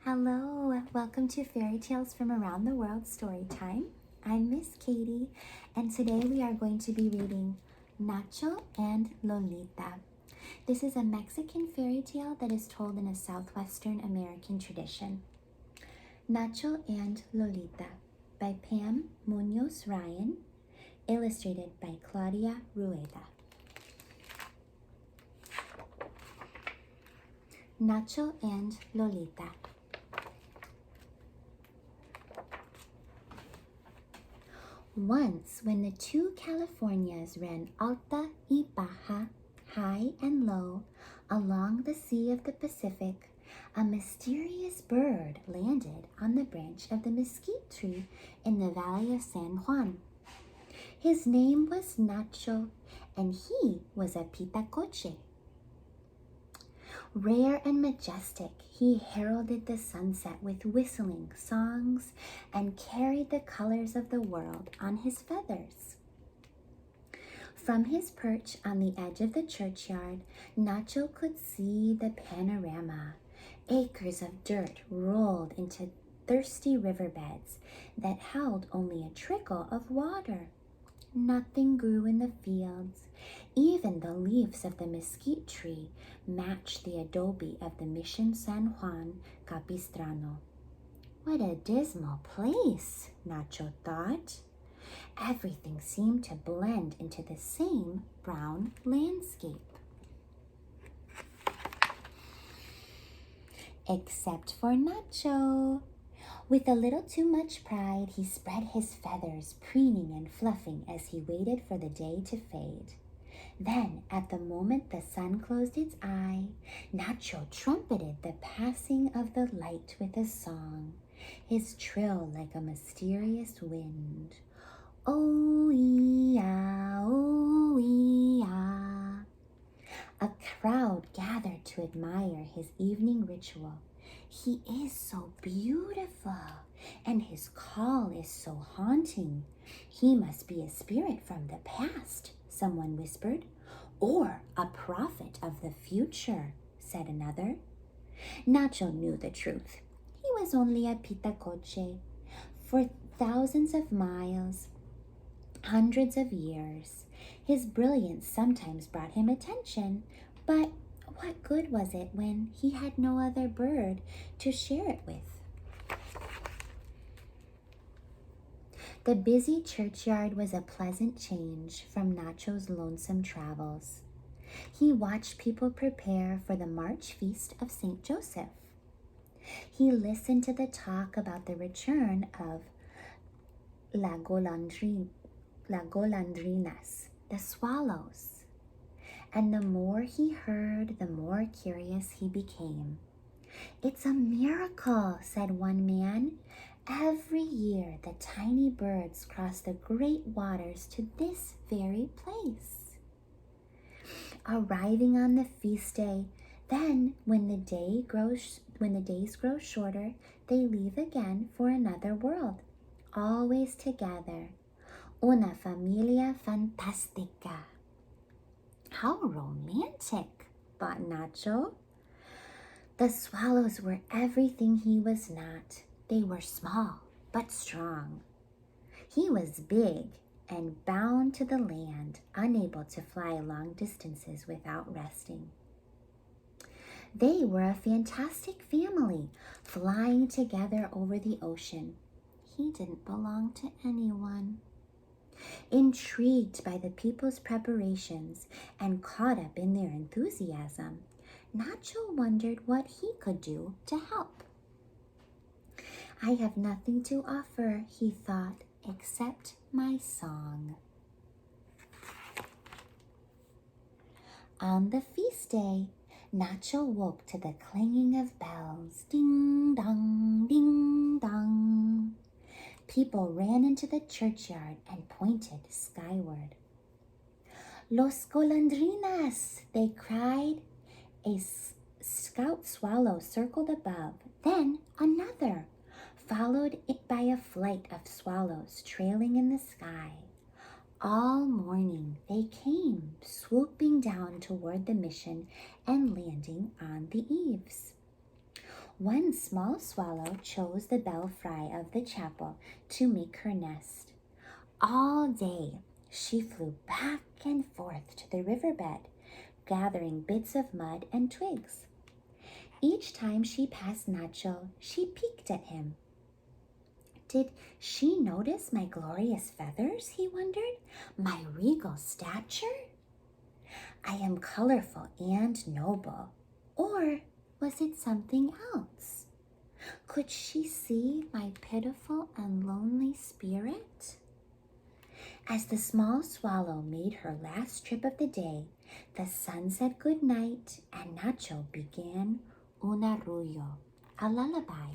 Hello, welcome to Fairy Tales from Around the World Storytime. I'm Miss Katie, and today we are going to be reading Nacho and Lolita. This is a Mexican fairy tale that is told in a Southwestern American tradition. Nacho and Lolita by Pam Muñoz Ryan, illustrated by Claudia Rueda. Nacho and Lolita. Once, when the two Californias ran alta y baja, high and low, along the Sea of the Pacific, a mysterious bird landed on the branch of the mesquite tree in the valley of San Juan. His name was Nacho, and he was a pitacoche. Rare and majestic, he heralded the sunset with whistling songs and carried the colors of the world on his feathers. From his perch on the edge of the churchyard, Nacho could see the panorama. Acres of dirt rolled into thirsty riverbeds that held only a trickle of water. Nothing grew in the fields. Even the leaves of the mesquite tree matched the adobe of the Mission San Juan Capistrano. What a dismal place, Nacho thought. Everything seemed to blend into the same brown landscape. Except for Nacho. With a little too much pride, he spread his feathers, preening and fluffing as he waited for the day to fade. Then, at the moment the sun closed its eye, Nacho trumpeted the passing of the light with a song, his trill like a mysterious wind. Oh-ee-ah, oh-ee-ah. A crowd gathered to admire his evening ritual. He is so beautiful, and his call is so haunting. He must be a spirit from the past, someone whispered. Or a prophet of the future, said another. Nacho knew the truth. He was only a pitacoche. For thousands of miles, hundreds of years, his brilliance sometimes brought him attention, but what good was it when he had no other bird to share it with? The busy churchyard was a pleasant change from Nacho's lonesome travels. He watched people prepare for the March feast of St. Joseph. He listened to the talk about the return of golondrinas, the swallows. And the more he heard, the more curious he became. It's a miracle, said one man. Every year, the tiny birds cross the great waters to this very place. Arriving on the feast day, then when the days grow shorter, they leave again for another world, always together. Una familia fantástica. How romantic, thought Nacho. The swallows were everything he was not. They were small, but strong. He was big and bound to the land, unable to fly long distances without resting. They were a fantastic family, flying together over the ocean. He didn't belong to anyone. Intrigued by the people's preparations and caught up in their enthusiasm, Nacho wondered what he could do to help. I have nothing to offer, he thought, except my song. On the feast day, Nacho woke to the clanging of bells. Ding dong, ding dong. People ran into the churchyard and pointed skyward. Los golondrinas, they cried. A scout swallow circled above, then another, followed it by a flight of swallows trailing in the sky. All morning they came, swooping down toward the mission and landing on the eaves. One small swallow chose the belfry of the chapel to make her nest. All day she flew back and forth to the riverbed, gathering bits of mud and twigs. Each time she passed Nacho, she peeked at him. Did she notice my glorious feathers, he wondered, my regal stature? I am colorful and noble. Or was it something else? Could she see my pitiful and lonely spirit? As the small swallow made her last trip of the day, the sun said good night and Nacho began un arrullo, a lullaby.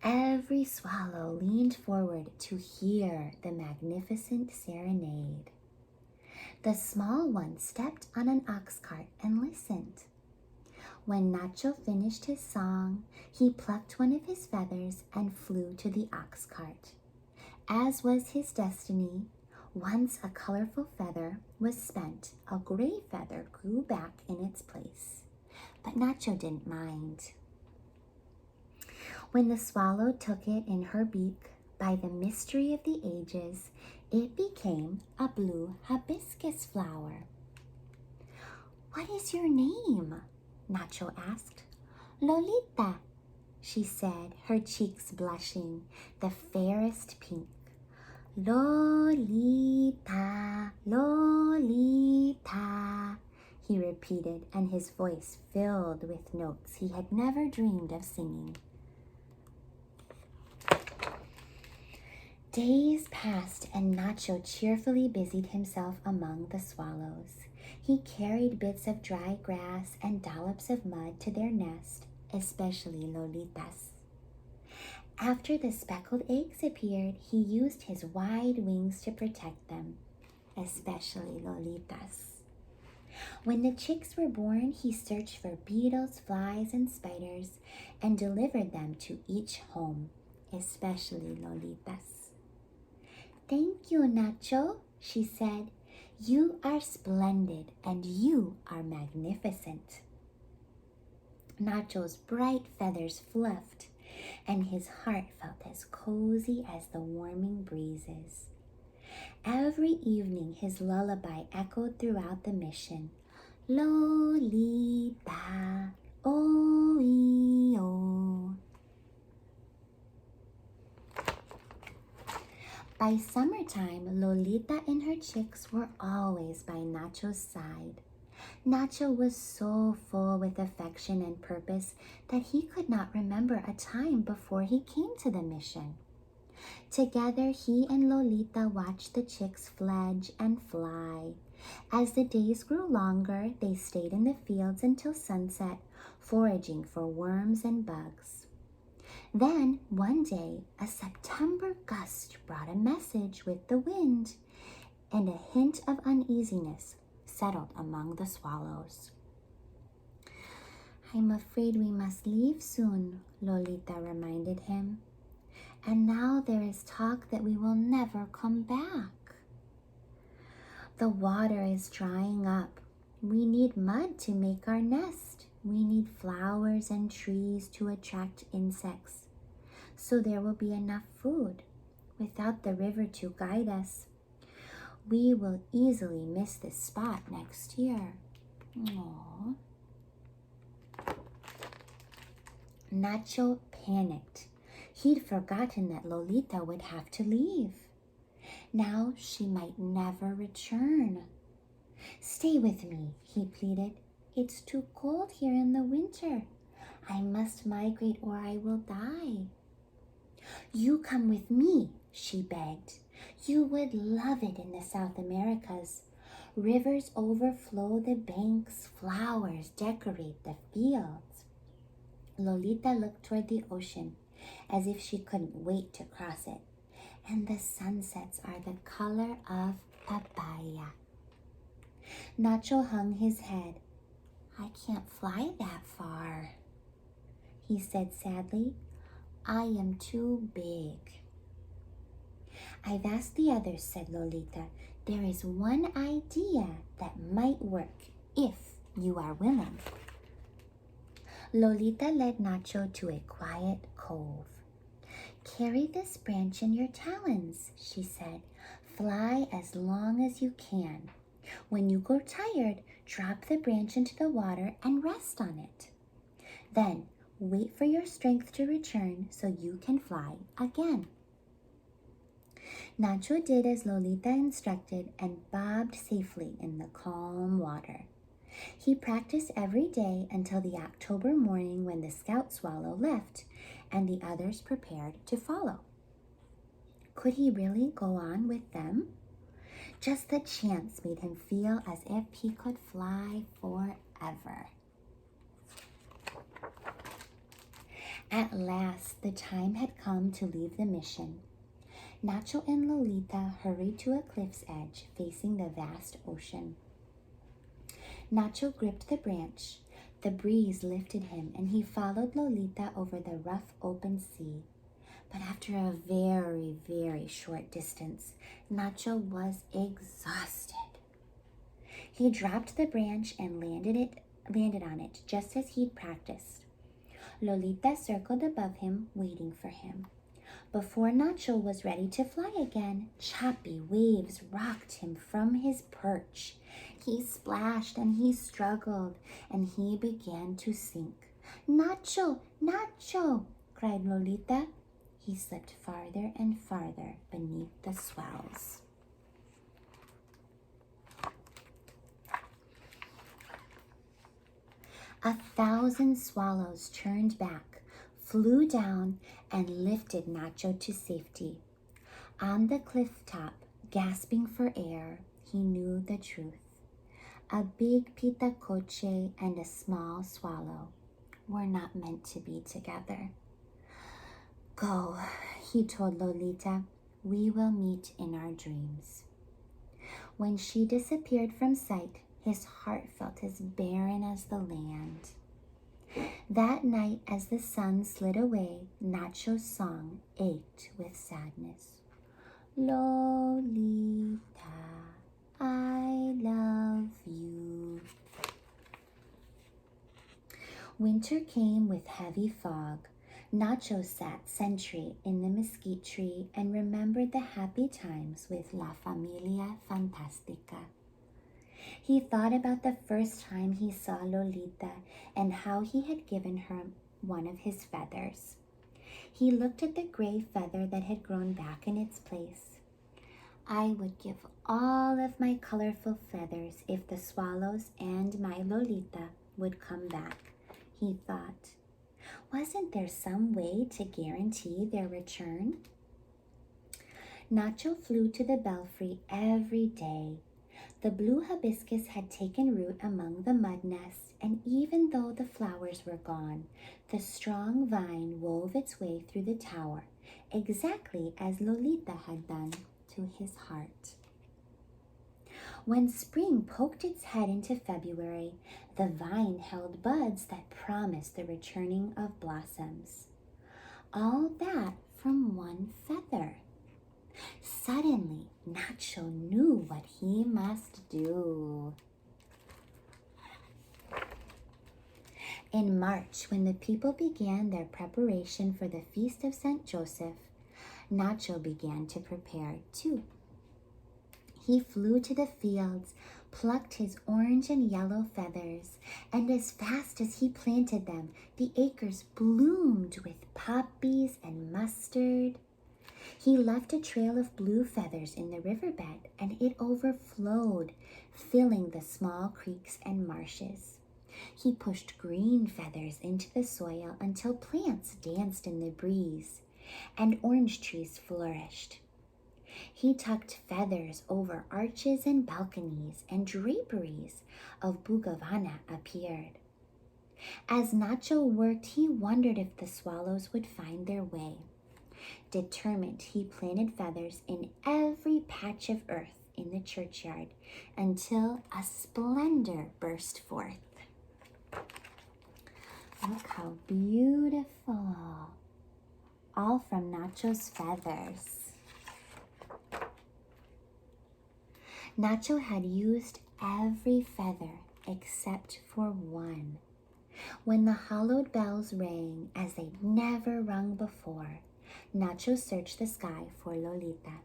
Every swallow leaned forward to hear the magnificent serenade. The small one stepped on an ox cart and listened. When Nacho finished his song, he plucked one of his feathers and flew to the ox cart. As was his destiny, once a colorful feather was spent, a gray feather grew back in its place. But Nacho didn't mind. When the swallow took it in her beak, by the mystery of the ages, it became a blue hibiscus flower. What is your name? Nacho asked. Lolita, she said, her cheeks blushing, the fairest pink. Lolita, Lolita, he repeated, and his voice filled with notes he had never dreamed of singing. Days passed and Nacho cheerfully busied himself among the swallows. He carried bits of dry grass and dollops of mud to their nest, especially Lolita's. After the speckled eggs appeared, he used his wide wings to protect them, especially Lolita's. When the chicks were born, he searched for beetles, flies, and spiders and delivered them to each home, especially Lolita's. Thank you, Nacho, she said. You are splendid and you are magnificent. Nacho's bright feathers fluffed and his heart felt as cozy as the warming breezes. Every evening his lullaby echoed throughout the mission. Lolita, oh-ee-oh. By summertime, Lolita and her chicks were always by Nacho's side. Nacho was so full with affection and purpose that he could not remember a time before he came to the mission. Together, he and Lolita watched the chicks fledge and fly. As the days grew longer, they stayed in the fields until sunset, foraging for worms and bugs. Then, one day, a September gust brought a message with the wind, and a hint of uneasiness settled among the swallows. I'm afraid we must leave soon, Lolita reminded him. And now there is talk that we will never come back. The water is drying up. We need mud to make our nest. We need flowers and trees to attract insects, so there will be enough food. Without the river to guide us, we will easily miss this spot next year. Aww. Nacho panicked. He'd forgotten that Lolita would have to leave. Now she might never return. Stay with me, he pleaded. It's too cold here in the winter. I must migrate or I will die. You come with me, she begged. You would love it in the South Americas. Rivers overflow the banks, flowers decorate the fields. Lolita looked toward the ocean as if she couldn't wait to cross it. And the sunsets are the color of papaya. Nacho hung his head. I can't fly that far, he said sadly. I am too big. I've asked the others, said Lolita. There is one idea that might work if you are willing. Lolita led Nacho to a quiet cove. "Carry this branch in your talons," she said. "Fly as long as you can. When you grow tired, drop the branch into the water and rest on it. Then wait for your strength to return so you can fly again." Nacho did as Lolita instructed and bobbed safely in the calm water. He practiced every day until the October morning when the scout swallow left and the others prepared to follow. Could he really go on with them? Just the chance made him feel as if he could fly forever. At last, the time had come to leave the mission. Nacho and Lolita hurried to a cliff's edge facing the vast ocean. Nacho gripped the branch. The breeze lifted him, and he followed Lolita over the rough open sea. But after a very, very short distance, Nacho was exhausted. He dropped the branch and landed on it just as he'd practiced. Lolita circled above him, waiting for him. Before Nacho was ready to fly again, choppy waves rocked him from his perch. He splashed and he struggled, and he began to sink. "Nacho! Nacho!" cried Lolita. He slipped farther and farther beneath the swells. A thousand swallows turned back, flew down, and lifted Nacho to safety. On the cliff top, gasping for air, he knew the truth. A big pitacoche and a small swallow were not meant to be together. "Go," he told Lolita. "We will meet in our dreams." When she disappeared from sight, his heart felt as barren as the land. That night, as the sun slid away, Nacho's song ached with sadness. "Lolita, I love you." Winter came with heavy fog. Nacho sat sentry in the mesquite tree and remembered the happy times with La Familia Fantastica. He thought about the first time he saw Lolita and how he had given her one of his feathers. He looked at the gray feather that had grown back in its place. "I would give all of my colorful feathers if the swallows and my Lolita would come back," he thought. Wasn't there some way to guarantee their return? Nacho flew to the belfry every day. The blue hibiscus had taken root among the mud nests, and even though the flowers were gone, the strong vine wove its way through the tower, exactly as Lolita had done to his heart. When spring poked its head into February, the vine held buds that promised the returning of blossoms. All that from one feather. Suddenly, Nacho knew what he must do. In March, when the people began their preparation for the Feast of St. Joseph, Nacho began to prepare too. He flew to the fields, plucked his orange and yellow feathers, and as fast as he planted them, the acres bloomed with poppies and mustard. He left a trail of blue feathers in the riverbed, and it overflowed, filling the small creeks and marshes. He pushed green feathers into the soil until plants danced in the breeze, and orange trees flourished. He tucked feathers over arches and balconies, and draperies of bugavana appeared. As Nacho worked, he wondered if the swallows would find their way. Determined, he planted feathers in every patch of earth in the churchyard until a splendor burst forth. Look how beautiful! All from Nacho's feathers. Nacho had used every feather except for one. When the hollowed bells rang as they'd never rung before, Nacho searched the sky for Lolita.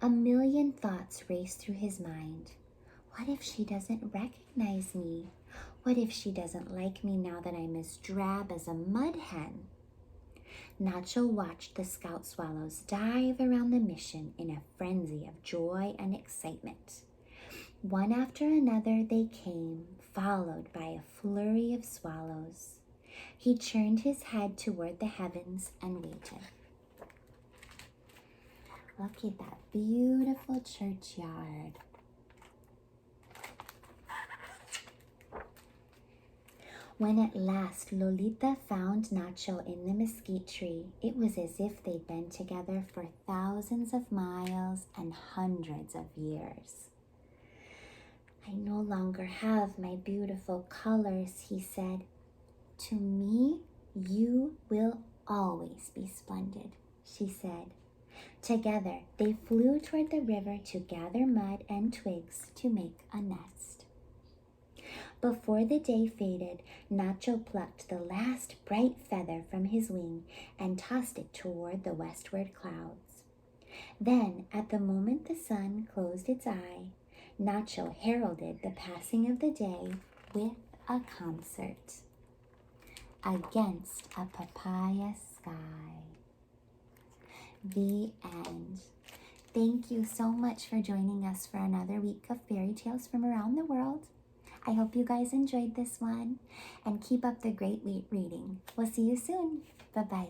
A million thoughts raced through his mind. What if she doesn't recognize me? What if she doesn't like me now that I'm as drab as a mud hen? Nacho watched the scout swallows dive around the mission in a frenzy of joy and excitement. One after another they came, followed by a flurry of swallows. He turned his head toward the heavens and waited. Look at that beautiful churchyard. When at last Lolita found Nacho in the mesquite tree, it was as if they'd been together for thousands of miles and hundreds of years. I no longer have my beautiful colors, he said. To me, you will always be splendid, she said. Together, they flew toward the river to gather mud and twigs to make a nest. Before the day faded, Nacho plucked the last bright feather from his wing and tossed it toward the westward clouds. Then, at the moment the sun closed its eye, Nacho heralded the passing of the day with a concert. Against a papaya sky. The end. Thank you so much for joining us for another week of fairy tales from around the world. I hope you guys enjoyed this one and keep up the great reading. We'll see you soon. Bye-bye.